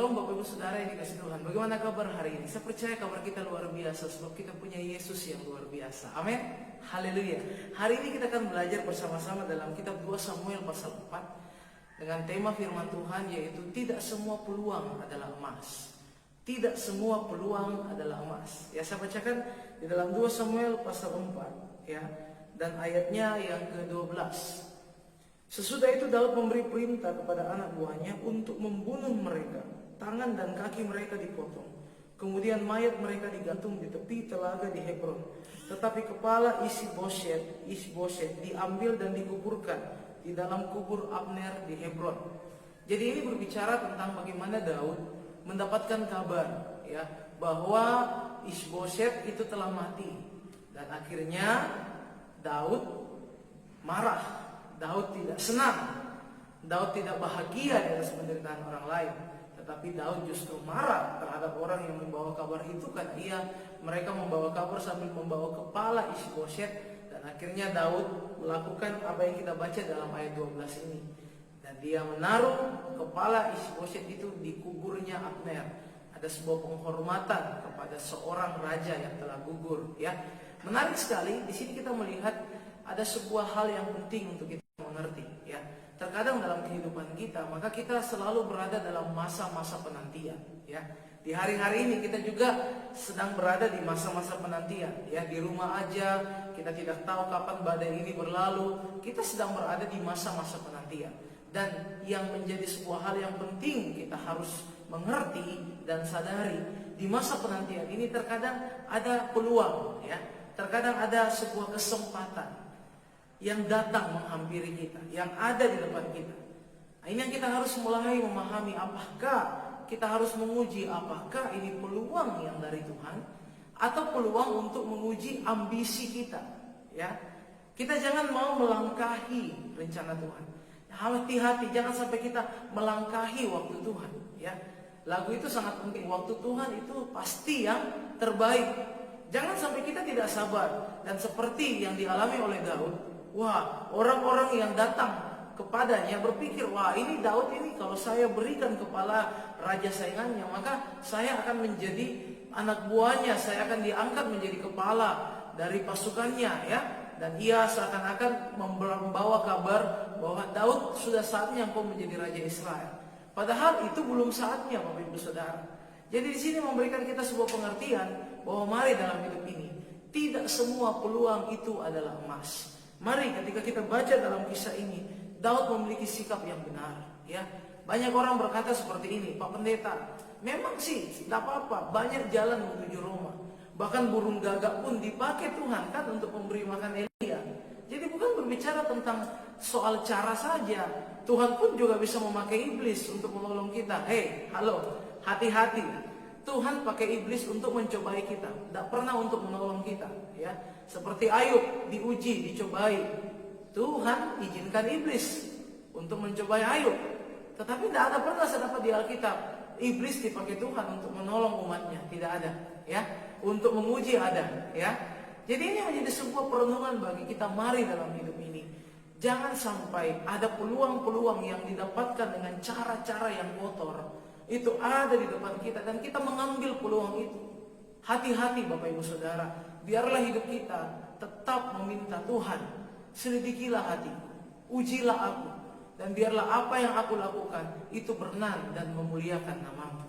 Shalom Bapak Ibu Saudara yang dikasihi Tuhan. Bagaimana kabar hari ini? Saya percaya kabar kita luar biasa sebab kita punya Yesus yang luar biasa. Amin. Haleluya. Hari ini kita akan belajar bersama-sama dalam kitab 2 Samuel pasal 4 dengan tema firman Tuhan, yaitu tidak semua peluang adalah emas. Tidak semua peluang adalah emas. Ya, saya bacakan di dalam 2 Samuel pasal 4 ya, dan ayatnya yang ke-12. Sesudah itu Daud memberi perintah kepada anak buahnya untuk membunuh mereka. Tangan dan kaki mereka dipotong. Kemudian mayat mereka digantung di tepi telaga di Hebron. Tetapi kepala Isboset diambil dan dikuburkan di dalam kubur Abner di Hebron. Jadi ini berbicara tentang bagaimana Daud mendapatkan kabar ya bahwa Isboset itu telah mati. Dan akhirnya Daud marah. Daud tidak senang, Daud tidak bahagia di atas penderitaan orang lain, tetapi Daud justru marah terhadap orang yang membawa kabar itu, karena mereka membawa kabar sambil membawa kepala Isboset. Dan akhirnya Daud melakukan apa yang kita baca dalam ayat 12 ini, dan dia menaruh kepala Isboset itu di kuburnya Abner. Ada sebuah penghormatan kepada seorang raja yang telah gugur ya. Menarik sekali, di sini kita melihat ada sebuah hal yang penting untuk kita mengerti ya. Terkadang dalam kehidupan kita, maka kita selalu berada dalam masa-masa penantian ya. Di hari-hari ini kita juga sedang berada di masa-masa penantian ya. Di rumah aja kita tidak tahu kapan badai ini berlalu. Kita sedang berada di masa-masa penantian. Dan yang menjadi sebuah hal yang penting kita harus mengerti dan sadari, di masa penantian ini terkadang ada peluang ya. Terkadang ada sebuah kesempatan yang datang menghampiri kita, yang ada di depan kita. Nah, ini yang kita harus mulai memahami, apakah kita harus menguji apakah ini peluang yang dari Tuhan atau peluang untuk menguji ambisi kita ya. Kita jangan mau melangkahi rencana Tuhan. Hati-hati, jangan sampai kita melangkahi waktu Tuhan ya. Lagu itu sangat penting, waktu Tuhan itu pasti yang terbaik. Jangan sampai kita tidak sabar dan seperti yang dialami oleh Daud. Wah, orang-orang yang datang kepadanya berpikir, wah ini Daud ini kalau saya berikan kepala raja saingannya, maka saya akan menjadi anak buahnya, saya akan diangkat menjadi kepala dari pasukannya ya. Dan ia seakan-akan membawa kabar bahwa Daud sudah saatnya engkau menjadi raja Israel. Padahal itu belum saatnya, Bapak Ibu Saudara. Jadi di sini memberikan kita sebuah pengertian bahwa mari dalam hidup ini tidak semua peluang itu adalah emas. Mari ketika kita baca dalam kisah ini, Daud memiliki sikap yang benar ya. Banyak orang berkata seperti ini, Pak Pendeta, memang sih tidak apa-apa, banyak jalan menuju Roma. Bahkan burung gagak pun dipakai Tuhan kan untuk memberi makan Elia. Jadi bukan berbicara tentang soal cara saja. Tuhan pun juga bisa memakai iblis untuk menolong kita. Halo, hati-hati. Tuhan pakai iblis untuk mencobai kita, tidak pernah untuk menolong kita ya. Seperti Ayub diuji, dicobai, Tuhan izinkan iblis untuk mencobai Ayub. Tetapi tidak ada pernah saya dapat di Alkitab iblis dipakai Tuhan untuk menolong umatnya, tidak ada ya. Untuk menguji ada ya. Jadi ini menjadi sebuah perenungan bagi kita, mari dalam hidup ini jangan sampai ada peluang-peluang yang didapatkan dengan cara-cara yang kotor. Itu ada di depan kita dan kita mengambil peluang itu. Hati-hati Bapak Ibu Saudara, biarlah hidup kita tetap meminta Tuhan, selidikilah hatiku, ujilah aku, dan biarlah apa yang aku lakukan itu berkenan dan memuliakan nama-Mu.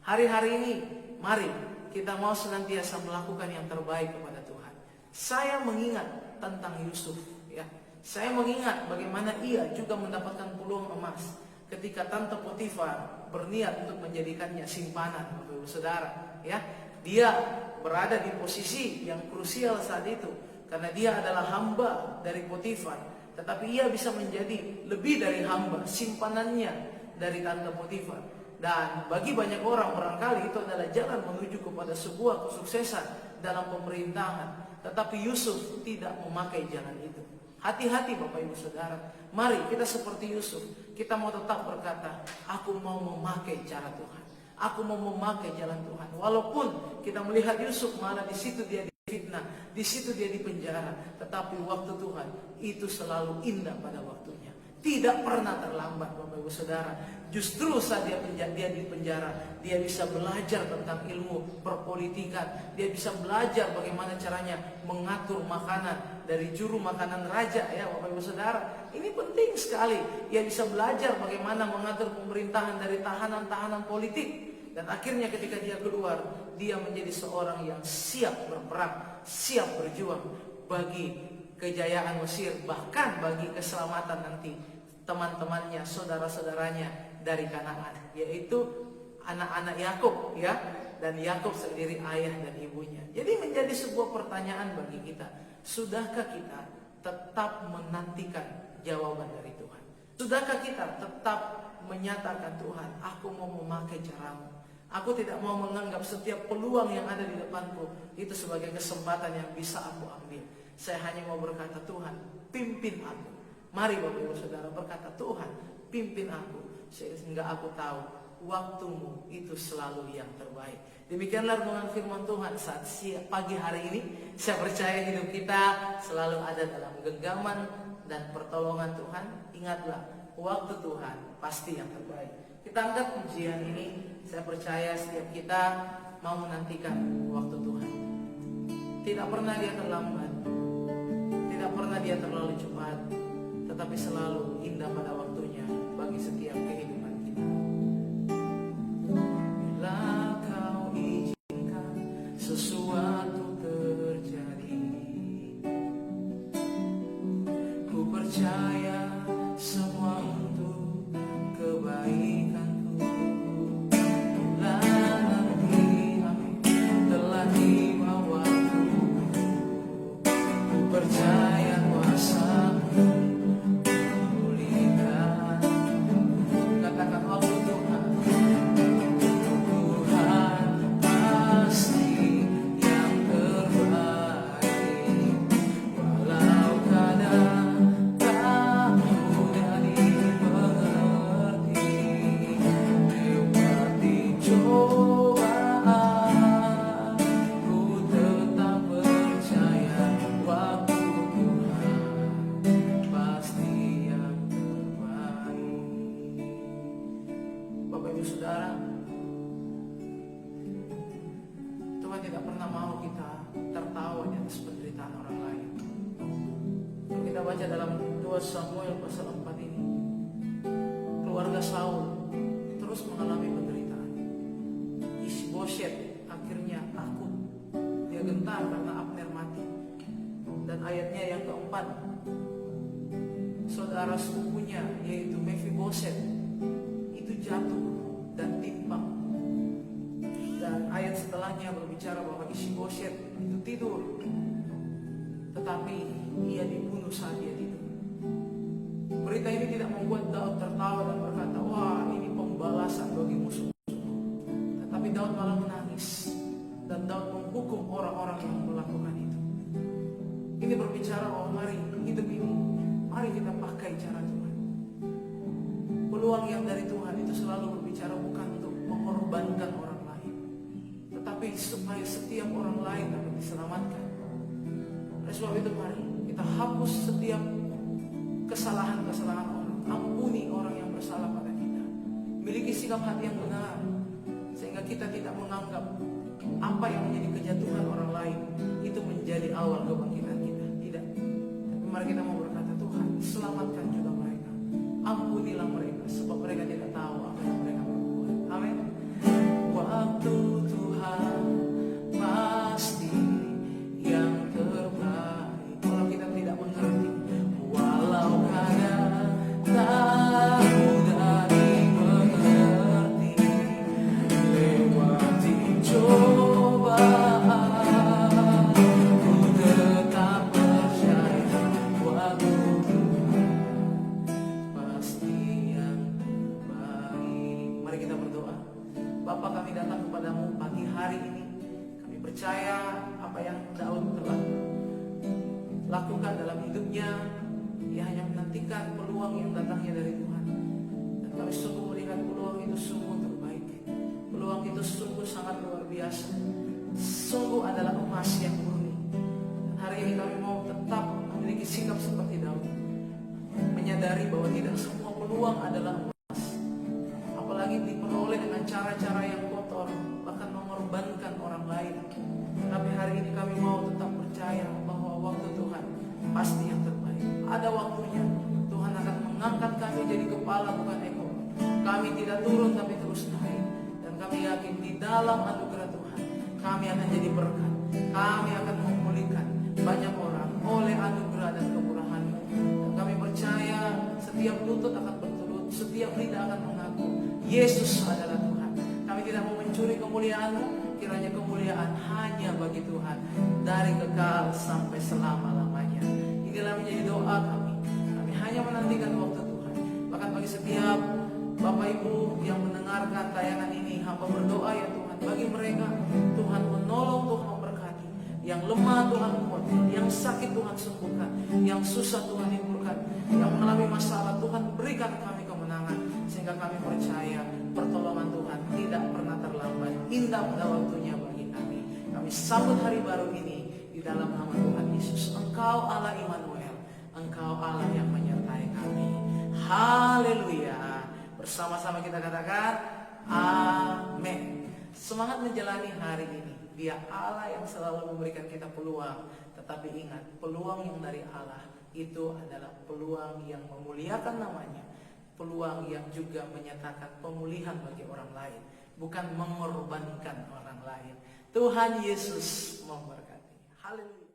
Hari-hari ini mari kita mau senantiasa melakukan yang terbaik kepada Tuhan. Saya mengingat tentang Yusuf ya. Saya mengingat bagaimana ia juga mendapatkan peluang emas ketika Tante Potifar berniat untuk menjadikannya simpanan, Bapak Ibu Saudara ya. Dia berada di posisi yang krusial saat itu karena dia adalah hamba dari Potifar, tetapi ia bisa menjadi lebih dari hamba, simpanannya dari Tante Potifar. Dan bagi banyak orang barangkali itu adalah jalan menuju kepada sebuah kesuksesan dalam pemerintahan, tetapi Yusuf tidak memakai jalan itu. Hati-hati Bapak Ibu Saudara. Mari kita seperti Yusuf, kita mau tetap berkata, aku mau memakai cara Tuhan, aku mau memakai jalan Tuhan. Walaupun kita melihat Yusuf malah di situ dia difitnah, di situ dia dipenjara, tetapi waktu Tuhan itu selalu indah pada waktunya. Tidak pernah terlambat, Bapak Ibu Saudara. Justru saat dia di penjara, dia bisa belajar tentang ilmu perpolitikan. Dia bisa belajar bagaimana caranya mengatur makanan dari juru makanan raja, ya Bapak Ibu Saudara. Ini penting sekali. Dia bisa belajar bagaimana mengatur pemerintahan dari tahanan-tahanan politik. Dan akhirnya ketika dia keluar, dia menjadi seorang yang siap berperang, siap berjuang bagi kejayaan Mesir, bahkan bagi keselamatan nanti teman-temannya, saudara-saudaranya dari Kanaan, yaitu anak-anak Yakub, ya, dan Yakub sendiri ayah dan ibunya. Jadi menjadi sebuah pertanyaan bagi kita, sudahkah kita tetap menantikan jawaban dari Tuhan? Sudahkah kita tetap menyatakan, Tuhan, aku mau memakai caramu. Aku tidak mau menganggap setiap peluang yang ada di depanku itu sebagai kesempatan yang bisa aku ambil. Saya hanya mau berkata, Tuhan, pimpin aku. Mari Bapak Ibu Saudara berkata, Tuhan, pimpin aku, sehingga aku tahu waktumu itu selalu yang terbaik. Demikianlah renungan firman Tuhan saat pagi hari ini. Saya percaya hidup kita selalu ada dalam genggaman dan pertolongan Tuhan. Ingatlah, waktu Tuhan pasti yang terbaik. Kita angkat pujian ini. Saya percaya setiap kita mau menantikan waktu Tuhan. Tidak pernah dia terlambat, tidak pernah dia terlalu cepat, tetapi selalu indah pada waktunya bagi setiap kehidupan kita. Bila kau izinkan sesuatu terjadi, ku percaya semua untuk kebaikanku. Bila nanti telah tiba waktu, ku percaya kuasa-Mu. Katakan waktu Tuhan, Tuhan pasti yang terbaik. Walau kadang tak mudah dimengerti, lewati cobaan, ku tetap percaya waktu Tuhan pasti yang terbaik. Bapak Ibu Saudara, Tuhan tidak pernah mau kita tertawa di atas penderitaan orang lain. Kalau kita baca dalam 2 Samuel pasal 4 ini, keluarga Saul terus mengalami penderitaan. Isboset akhirnya takut, dia gentar karena Abner mati. Dan ayatnya yang keempat, saudara sepupunya yaitu Mephiboset itu jatuh dan timpang. Dan ayat setelahnya berbicara bahwa Isboset itu tidur, tetapi ia dibunuh saat dia tidur. Berita ini tidak membuat Daud tertawa dan berkata, wah, ini pembalasan bagi musuh. Tetapi Daud malah menangis, dan Daud menghukum orang-orang yang melakukan itu. Ini berbicara bahwa mari hidup ini, mari kita pakai cara Tuhan. Peluang yang dari Tuhan itu selalu berbicara bukan untuk mengorbankan orang lain, tetapi supaya setiap orang lain dapat diselamatkan. Oleh sebab itu mari kita hapus setiap kesalahan-kesalahan orang, ampuni orang yang bersalah pada kita, miliki sikap hati yang benar, sehingga kita tidak menganggap apa yang menjadi kejatuhan orang lain itu menjadi awal kebangkitan kita. Tidak. Tapi mari kita mau berkata, Tuhan, selamatkan juga mereka, ampunilah mereka, sebab mereka tidak tahu apa yang mereka perbuat. Amin. Waktu Tuhan pasti yang terbaik. Kalau kita tidak mengerti, walau kadang tak mudah dimengerti, lewati cobaan, ku tetap percaya waktu Tuhan pasti yang terbaik. Mari kita berdoa. Bapa, kami datang kepadamu pagi hari ini. Kami percaya apa yang Daud telah lakukan dalam hidupnya. Ia hanya menantikan peluang yang datangnya dari Tuhan. Dan kami sungguh melihat peluang itu sungguh terbaik. Peluang itu sungguh sangat luar biasa. Sungguh adalah emas yang murni. Dan hari ini kami mau tetap memiliki sikap seperti Daud. menyadari bahwa tidak semua peluang adalah emas, apalagi diperoleh dengan cara-cara yang kotor, bahkan mengorbankan orang lain. Tapi hari ini kami mau tetap percaya bahwa waktu Tuhan pasti yang terbaik. Ada waktunya Tuhan akan mengangkat kami jadi kepala bukan ekor. Kami tidak turun tapi terus naik. Dan kami yakin di dalam anugerah Tuhan kami akan jadi berkat. Kami akan memulihkan banyak orang oleh anugerah dan kemurahan-Mu. Dan kami percaya setiap lutut akan bertelut, setiap lidah akan mengaku Yesus adalah Tuhan. Kami tidak mau mencuri kemuliaan-Mu. Kiranya kemuliaan hanya bagi Tuhan dari kekal sampai selama-lamanya. Inilah menjadi doa kami. Kami hanya menantikan waktu Tuhan. Bahkan bagi setiap Bapak Ibu yang mendengarkan tayangan ini, hamba berdoa ya Tuhan, bagi mereka Tuhan menolong, Tuhan memberkati. Yang lemah Tuhan kuatkan, yang sakit Tuhan sembuhkan, yang susah Tuhan hiburkan, yang mengalami masalah Tuhan berikan kami kemenangan. Sehingga kami percaya pertolongan Tuhan tidak pernah terlambat. Indah pada waktunya bagi kami. Kami sambut hari baru ini di dalam nama Tuhan Yesus. Engkau Allah Immanuel, Engkau Allah yang menyertai kami. Haleluya. Bersama-sama kita katakan amin. Semangat menjalani hari ini. Dia Allah yang selalu memberikan kita peluang. Tetapi ingat, peluang yang dari Allah itu adalah peluang yang memuliakan namanya, peluang yang juga menyatakan pemulihan bagi orang lain, bukan mengorbankan orang lain. Tuhan Yesus memberkati. Haleluya.